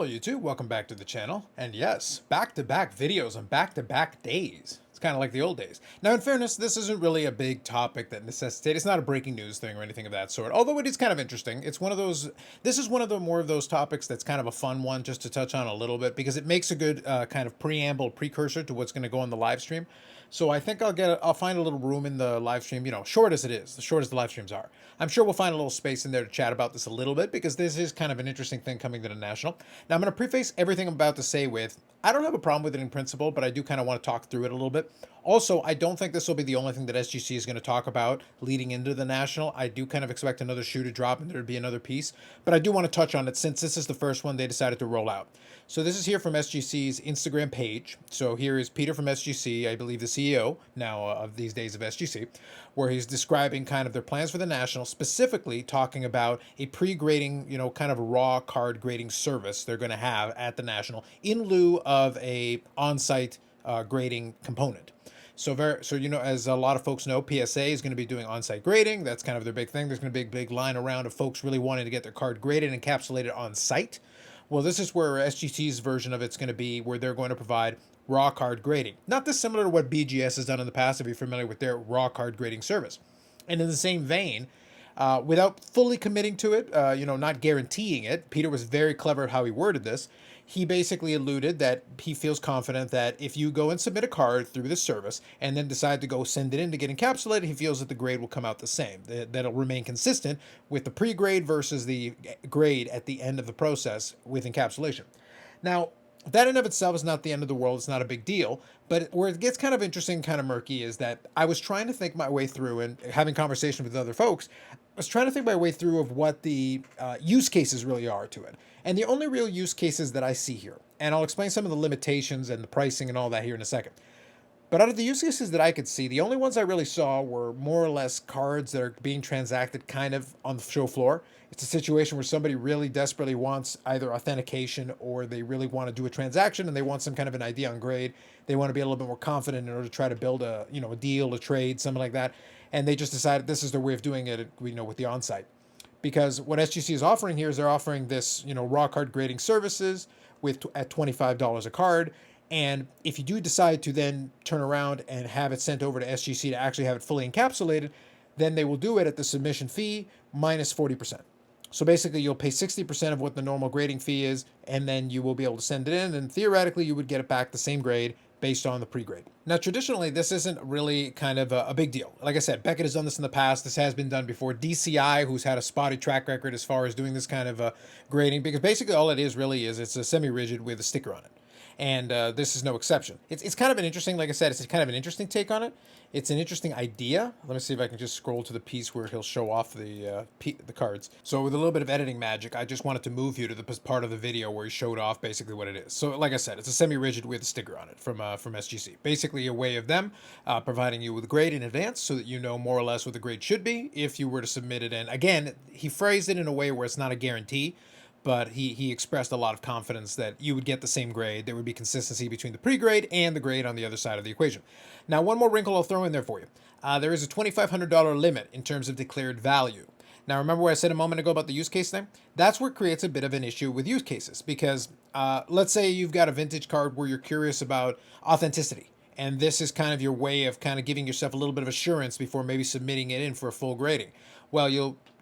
Hello YouTube, welcome back to the channel. And yes, back-to-back videos on back-to-back days. It's kind of like the old days. Now in fairness, this isn't really a big topic that necessitates, it's not a breaking news thing or anything of that sort, although it is kind of interesting. It's one of those, this is one of the more of those topics that's kind of a fun one just to touch on a little bit because it makes a good kind of preamble, precursor to what's going to go on the live stream. So I think I'll find a little room in the live stream, you know, short as it is, the short as the live streams are. I'm sure we'll find a little space in there to chat about this a little bit because this is kind of an interesting thing coming to the National. Now I'm going to preface everything I'm about to say with, I don't have a problem with it in principle, but I do kind of want to talk through it a little bit. Also, I don't think this will be the only thing that SGC is going to talk about leading into the National. I do kind of expect another shoe to drop and there'd be another piece, but I do want to touch on it since this is the first one they decided to roll out. So this is here from SGC's Instagram page. So here is Peter from SGC, I believe the CEO now of these days of SGC, where he's describing kind of their plans for the National, specifically talking about a pre-grading, you know, kind of raw card grading service they're going to have at the National in lieu of a on-site grading component. So you know, as a lot of folks know, PSA is going to be doing on-site grading. That's kind of their big thing. There's going to be a big line around of folks really wanting to get their card graded and encapsulated on-site. Well, this is where SGC's version of it's going to be, where they're going to provide raw card grading. Not dissimilar to what BGS has done in the past, if you're familiar with their raw card grading service. And in the same vein, without fully committing to it, you know, not guaranteeing it, Peter was very clever at how he worded this. He basically alluded that he feels confident that if you go and submit a card through this service and then decide to go send it in to get encapsulated, he feels that the grade will come out the same, that it'll remain consistent with the pre-grade versus the grade at the end of the process with encapsulation. Now, that in of itself is not the end of the world. It's not a big deal. But where it gets kind of interesting, kind of murky, is that I was trying to think my way through and having conversation with other folks. I was trying to think my way through of what the use cases really are to it. And the only real use cases that I see here, and I'll explain some of the limitations and the pricing and all that here in a second. But out of the use cases that I could see, the only ones I really saw were more or less cards that are being transacted kind of on the show floor. It's a situation where somebody really desperately wants either authentication or they really want to do a transaction and they want some kind of an idea on grade. They want to be a little bit more confident in order to try to build a, you know, a deal, a trade, something like that. And they just decided this is their way of doing it, you know, with the on-site. Because what SGC is offering here is they're offering this, you know, raw card grading services with at $25 a card. And if you do decide to then turn around and have it sent over to SGC to actually have it fully encapsulated, then they will do it at the submission fee minus 40%. So basically you'll pay 60% of what the normal grading fee is, and then you will be able to send it in, and theoretically you would get it back the same grade based on the pre-grade. Now, traditionally, this isn't really kind of a big deal. Like I said, Beckett has done this in the past. This has been done before. DCI, who's had a spotty track record as far as doing this kind of grading, because basically all it is really is it's a semi-rigid with a sticker on it. And this is no exception. It's kind of an interesting, like I said, it's kind of an interesting take on it. It's an interesting idea. Let me see if I can just scroll to the piece where he'll show off the cards. So with a little bit of editing magic, I just wanted to move you to the part of the video where he showed off basically what it is. So like I said, it's a semi-rigid with a sticker on it from SGC. Basically a way of them providing you with a grade in advance so that you know more or less what the grade should be if you were to submit it in. Again, he phrased it in a way where it's not a guarantee, but he expressed a lot of confidence that you would get the same grade. There would be consistency between the pre-grade and the grade on the other side of the equation. Now, one more wrinkle I'll throw in there for you. There is a $2,500 limit in terms of declared value. Now, remember what I said a moment ago about the use case thing? That's where it creates a bit of an issue with use cases because let's say you've got a vintage card where you're curious about authenticity. And this is kind of your way of kind of giving yourself a little bit of assurance before maybe submitting it in for a full grading. Well,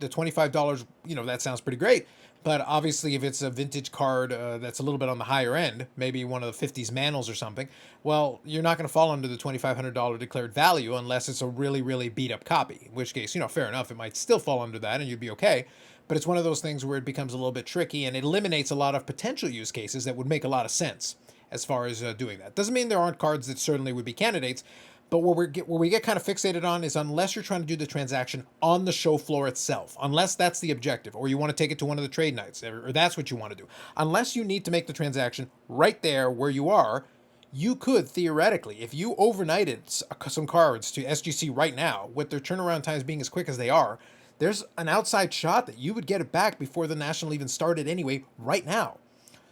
the $25, you know, that sounds pretty great. But obviously, if it's a vintage card that's a little bit on the higher end, maybe one of the 50s Manals or something, well, you're not going to fall under the $2,500 declared value unless it's a really, really beat-up copy, in which case, you know, fair enough, it might still fall under that and you'd be okay. But it's one of those things where it becomes a little bit tricky and it eliminates a lot of potential use cases that would make a lot of sense as far as doing that. Doesn't mean there aren't cards that certainly would be candidates, but what we get kind of fixated on is unless you're trying to do the transaction on the show floor itself, unless that's the objective, or you want to take it to one of the trade nights, or that's what you want to do. Unless you need to make the transaction right there where you are, you could theoretically, if you overnighted some cards to SGC right now, with their turnaround times being as quick as they are, there's an outside shot that you would get it back before the National even started anyway, right now.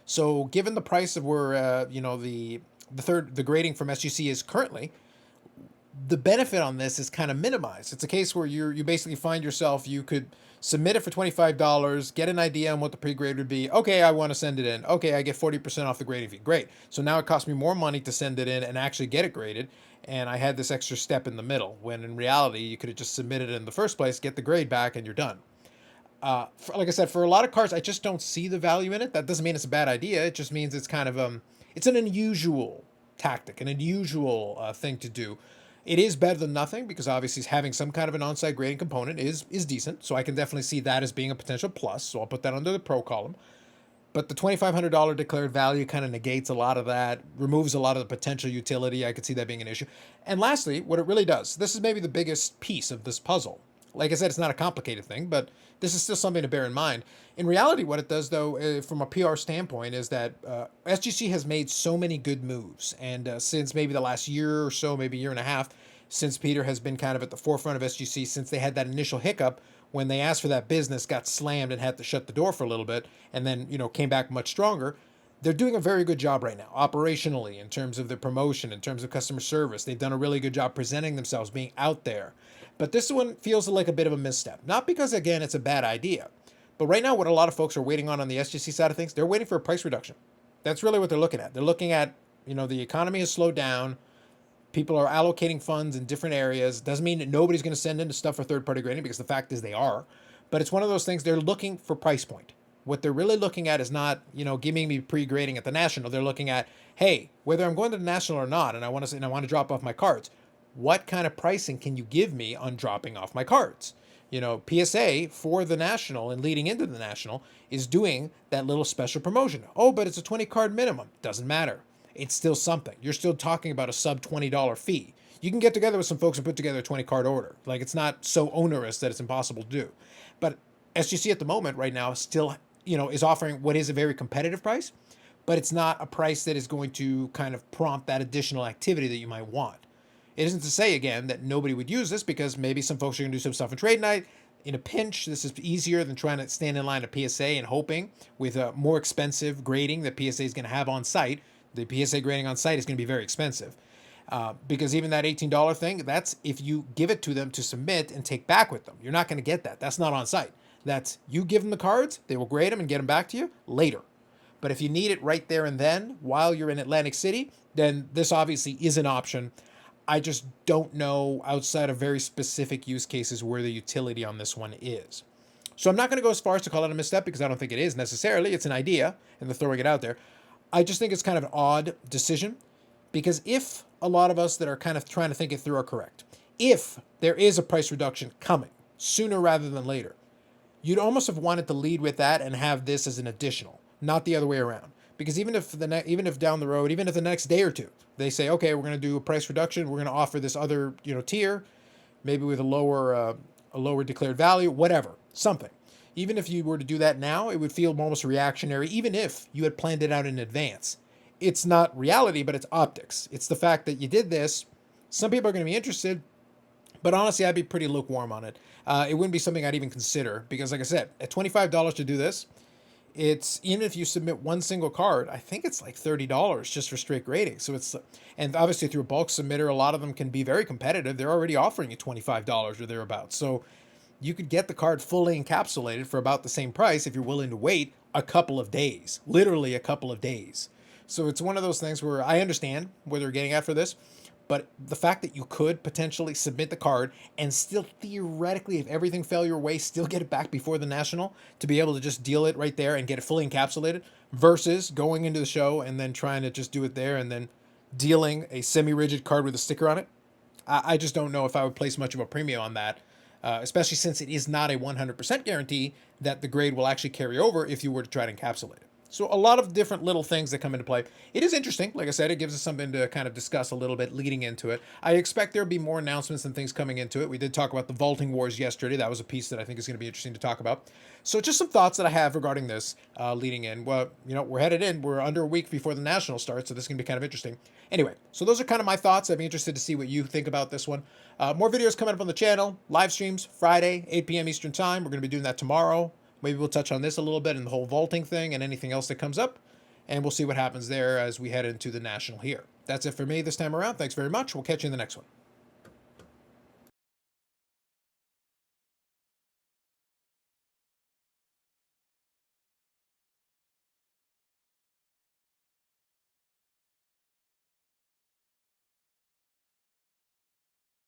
So given the price of where, you know, the grading from SGC is currently, the benefit on this is kind of minimized. It's a case where you basically find yourself, you could submit it for $25, get an idea on what the pre-grade would be. Okay, I want to send it in. Okay, I get 40% off the grading fee. Great. So now it costs me more money to send it in and actually get it graded. And I had this extra step in the middle, when in reality, you could have just submitted it in the first place, get the grade back, and you're done. Like I said, for a lot of cars, I just don't see the value in it. That doesn't mean it's a bad idea. It just means it's kind of it's an unusual tactic, an unusual thing to do. It is better than nothing, because obviously having some kind of an on-site grading component is decent. So I can definitely see that as being a potential plus. So I'll put that under the pro column. But the $2,500 declared value kind of negates a lot of that, removes a lot of the potential utility. I could see that being an issue. And lastly, what it really does, this is maybe the biggest piece of this puzzle. Like I said, it's not a complicated thing, but this is still something to bear in mind. In reality, what it does, though, from a PR standpoint, is that SGC has made so many good moves. And since maybe the last year or so, maybe year and a half, since Peter has been kind of at the forefront of SGC, since they had that initial hiccup when they asked for that business, got slammed and had to shut the door for a little bit, and then, came back much stronger. They're doing a very good job right now, operationally, in terms of their promotion, in terms of customer service. They've done a really good job presenting themselves, being out there. But this one feels like a bit of a misstep. Not because, again, it's a bad idea. But right now, what a lot of folks are waiting on the SGC side of things, they're waiting for a price reduction. That's really what they're looking at. They're looking at, the economy has slowed down. People are allocating funds in different areas. Doesn't mean that nobody's going to send into stuff for third-party grading, because the fact is they are. But it's one of those things, they're looking for price point. What they're really looking at is not, giving me pre-grading at the national. They're looking at, hey, whether I'm going to the national or not, and I want to drop off my cards, what kind of pricing can you give me on dropping off my cards? PSA for the national and leading into the national is doing that little special promotion. Oh, but it's a 20 card minimum. Doesn't matter. It's still something. You're still talking about a sub $20 fee. You can get together with some folks and put together a 20 card order. Like, it's not so onerous that it's impossible to do. But SGC at the moment right now still, is offering what is a very competitive price, but it's not a price that is going to kind of prompt that additional activity that you might want. It isn't to say, again, that nobody would use this, because maybe some folks are going to do some stuff in trade night. In a pinch, this is easier than trying to stand in line at PSA and hoping with a more expensive grading that PSA is going to have on site. The PSA grading on site is going to be very expensive. Because even that $18 thing, that's if you give it to them to submit and take back with them. You're not going to get that. That's not on site. That's you give them the cards, they will grade them and get them back to you later. But if you need it right there and then while you're in Atlantic City, then this obviously is an option. I just don't know, outside of very specific use cases, where the utility on this one is. So I'm not going to go as far as to call it a misstep, because I don't think it is necessarily. It's an idea, and they're throwing it out there. I just think it's kind of an odd decision, because if a lot of us that are kind of trying to think it through are correct, if there is a price reduction coming sooner rather than later, you'd almost have wanted to lead with that and have this as an additional, not the other way around. Because even if down the road, even if the next day or two, they say, okay, we're going to do a price reduction, we're going to offer this other tier, maybe with a lower declared value, whatever, something. Even if you were to do that now, it would feel almost reactionary, even if you had planned it out in advance. It's not reality, but it's optics. It's the fact that you did this. Some people are going to be interested, but honestly, I'd be pretty lukewarm on it. It wouldn't be something I'd even consider, because like I said, at $25 to do this, it's, even if you submit one single card, I think it's like $30 just for straight grading. So it's, and obviously through a bulk submitter, a lot of them can be very competitive. They're already offering you $25 or thereabouts. So you could get the card fully encapsulated for about the same price if you're willing to wait a couple of days, literally a couple of days. So it's one of those things where I understand where they're getting at for this, but the fact that you could potentially submit the card and still theoretically, if everything fell your way, still get it back before the national, to be able to just deal it right there and get it fully encapsulated, versus going into the show and then trying to just do it there and then dealing a semi-rigid card with a sticker on it. I just don't know if I would place much of a premium on that, especially since it is not a 100% guarantee that the grade will actually carry over if you were to try to encapsulate it. So a lot of different little things that come into play. It is interesting. Like I said, it gives us something to kind of discuss a little bit leading into it. I expect there'll be more announcements and things coming into it. We did talk about the vaulting wars yesterday. That was a piece that I think is going to be interesting to talk about. So just some thoughts that I have regarding this leading in. Well, we're headed in. We're under a week before the national starts, so this is going to be kind of interesting. Anyway, so those are kind of my thoughts. I'd be interested to see what you think about this one. More videos coming up on the channel. Live streams Friday, 8 p.m. Eastern Time. We're going to be doing that tomorrow. Maybe we'll touch on this a little bit and the whole vaulting thing and anything else that comes up. And we'll see what happens there as we head into the national here. That's it for me this time around. Thanks very much. We'll catch you in the next one.